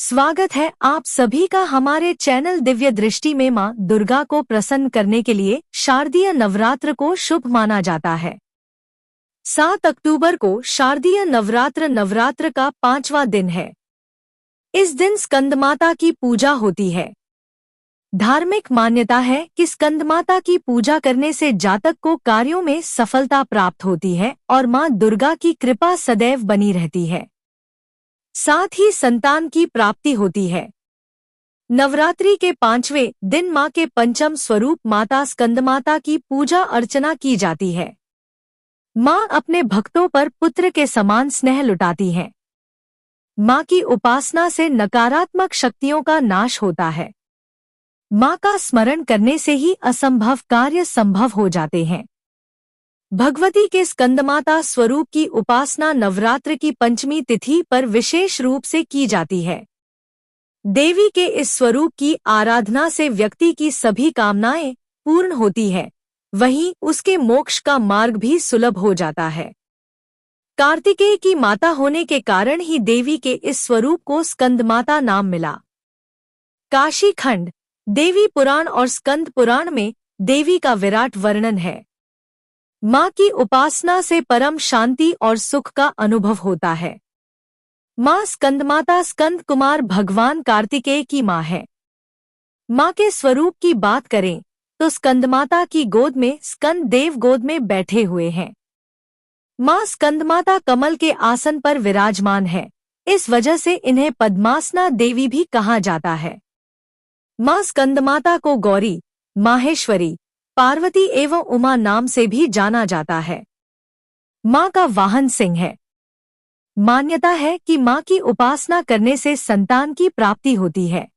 स्वागत है आप सभी का हमारे चैनल दिव्य दृष्टि में। मां दुर्गा को प्रसन्न करने के लिए शारदीय नवरात्र को शुभ माना जाता है। 7 अक्टूबर को शारदीय नवरात्र का 5वां दिन है। इस दिन स्कंदमाता की पूजा होती है। धार्मिक मान्यता है कि स्कंदमाता की पूजा करने से जातक को कार्यों में सफलता प्राप्त होती है और मां दुर्गा की कृपा सदैव बनी रहती है। साथ ही संतान की प्राप्ति होती है। नवरात्रि के 5वें दिन मां के पंचम स्वरूप माता स्कंदमाता की पूजा अर्चना की जाती है। मां अपने भक्तों पर पुत्र के समान स्नेह लुटाती हैं। मां की उपासना से नकारात्मक शक्तियों का नाश होता है। मां का स्मरण करने से ही असंभव कार्य संभव हो जाते हैं। भगवती के स्कंदमाता स्वरूप की उपासना नवरात्र की पंचमी तिथि पर विशेष रूप से की जाती है। देवी के इस स्वरूप की आराधना से व्यक्ति की सभी कामनाएं पूर्ण होती है, वहीं उसके मोक्ष का मार्ग भी सुलभ हो जाता है। कार्तिकेय की माता होने के कारण ही देवी के इस स्वरूप को स्कंदमाता नाम मिला। काशी खंड, देवी पुराण और स्कंद पुराण में देवी का विराट वर्णन है। मां की उपासना से परम शांति और सुख का अनुभव होता है। मां स्कंदमाता स्कंद कुमार भगवान कार्तिकेय की मां है। मां के स्वरूप की बात करें तो स्कंदमाता की गोद में स्कंद देव गोद में बैठे हुए हैं। मां स्कंदमाता कमल के आसन पर विराजमान है, इस वजह से इन्हें पद्मासना देवी भी कहा जाता है। मां स्कंदमाता को गौरी, माहेश्वरी, पार्वती एवं उमा नाम से भी जाना जाता है। मां का वाहन सिंह है। मान्यता है कि मां की उपासना करने से संतान की प्राप्ति होती है।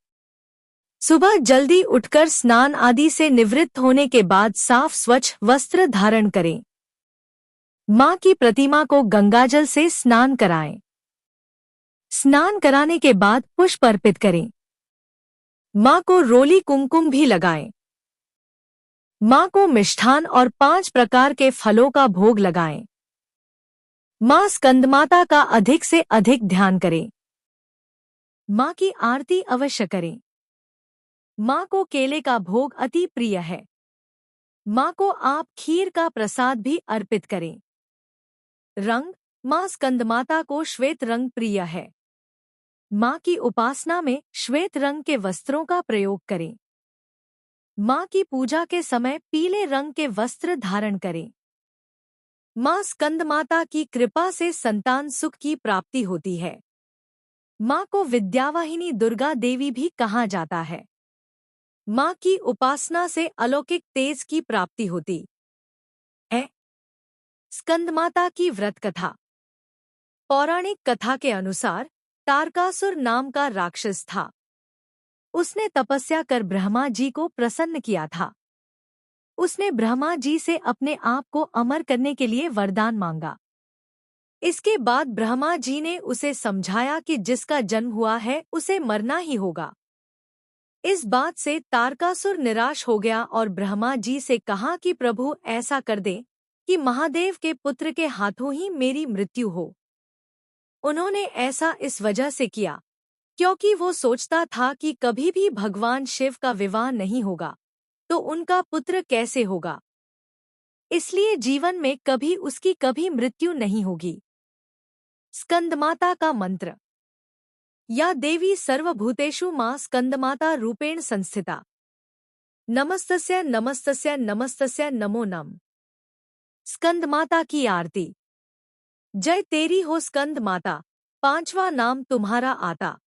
सुबह जल्दी उठकर स्नान आदि से निवृत्त होने के बाद साफ स्वच्छ वस्त्र धारण करें। मां की प्रतिमा को गंगाजल से स्नान कराएं। स्नान कराने के बाद पुष्प अर्पित करें। मां को रोली कुमकुम भी लगाएं। मां को मिष्ठान और 5 प्रकार के फलों का भोग लगाएं। मां स्कंदमाता का अधिक से अधिक ध्यान करें। मां की आरती अवश्य करें। मां को केले का भोग अति प्रिय है। मां को आप खीर का प्रसाद भी अर्पित करें। रंग, मां स्कंदमाता को श्वेत रंग प्रिय है। मां की उपासना में श्वेत रंग के वस्त्रों का प्रयोग करें। मां की पूजा के समय पीले रंग के वस्त्र धारण करें। मां स्कंदमाता की कृपा से संतान सुख की प्राप्ति होती है। मां को विद्यावाहिनी दुर्गा देवी भी कहा जाता है। मां की उपासना से अलौकिक तेज की प्राप्ति होती है। स्कंदमाता की व्रत कथा। पौराणिक कथा के अनुसार तारकासुर नाम का राक्षस था। उसने तपस्या कर ब्रह्मा जी को प्रसन्न किया था। उसने ब्रह्मा जी से अपने आप को अमर करने के लिए वरदान मांगा। इसके बाद ब्रह्मा जी ने उसे समझाया कि जिसका जन्म हुआ है उसे मरना ही होगा। इस बात से तारकासुर निराश हो गया और ब्रह्मा जी से कहा कि प्रभु ऐसा कर दे कि महादेव के पुत्र के हाथों ही मेरी मृत्यु हो। उन्होंने ऐसा इस वजह से किया क्योंकि वो सोचता था कि कभी भी भगवान शिव का विवाह नहीं होगा तो उनका पुत्र कैसे होगा, इसलिए जीवन में कभी उसकी कभी मृत्यु नहीं होगी। स्कंदमाता का मंत्र। या देवी सर्वभूतेषु मां स्कंदमाता रूपेण संस्थिता। नमस्तस्य नमस्तस्य नमस्तस्य नमो नम। स्कंदमाता की आरती। जय तेरी हो स्कंदमाता, 5वां नाम तुम्हारा आता।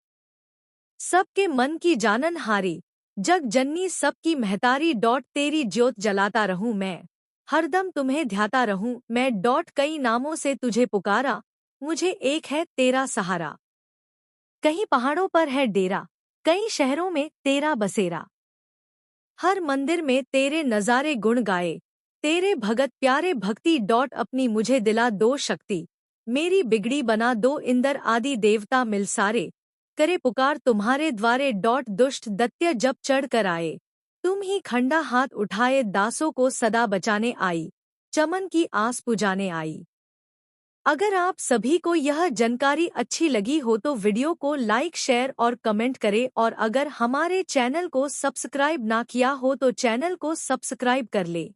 सबके मन की जानन हारी, जग जननी सबकी महतारी। तेरी ज्योत जलाता रहूं मैं, हरदम तुम्हें ध्याता रहूं मैं। कई नामों से तुझे पुकारा, मुझे एक है तेरा सहारा। कहीं पहाड़ों पर है डेरा, कई शहरों में तेरा बसेरा। हर मंदिर में तेरे नजारे गुण गाए, तेरे भगत प्यारे भक्ति। अपनी मुझे दिला दो शक्ति, मेरी बिगड़ी बना दो। इंद्र आदि देवता मिल सारे, करे पुकार तुम्हारे द्वारे। दुष्ट दैत्य जब चढ़ कर आए, तुम ही खंडा हाथ उठाए। दासों को सदा बचाने आई, चमन की आस पुजाने आई। अगर आप सभी को यह जानकारी अच्छी लगी हो तो वीडियो को लाइक, शेयर और कमेंट करें और अगर हमारे चैनल को सब्सक्राइब ना किया हो तो चैनल को सब्सक्राइब कर ले।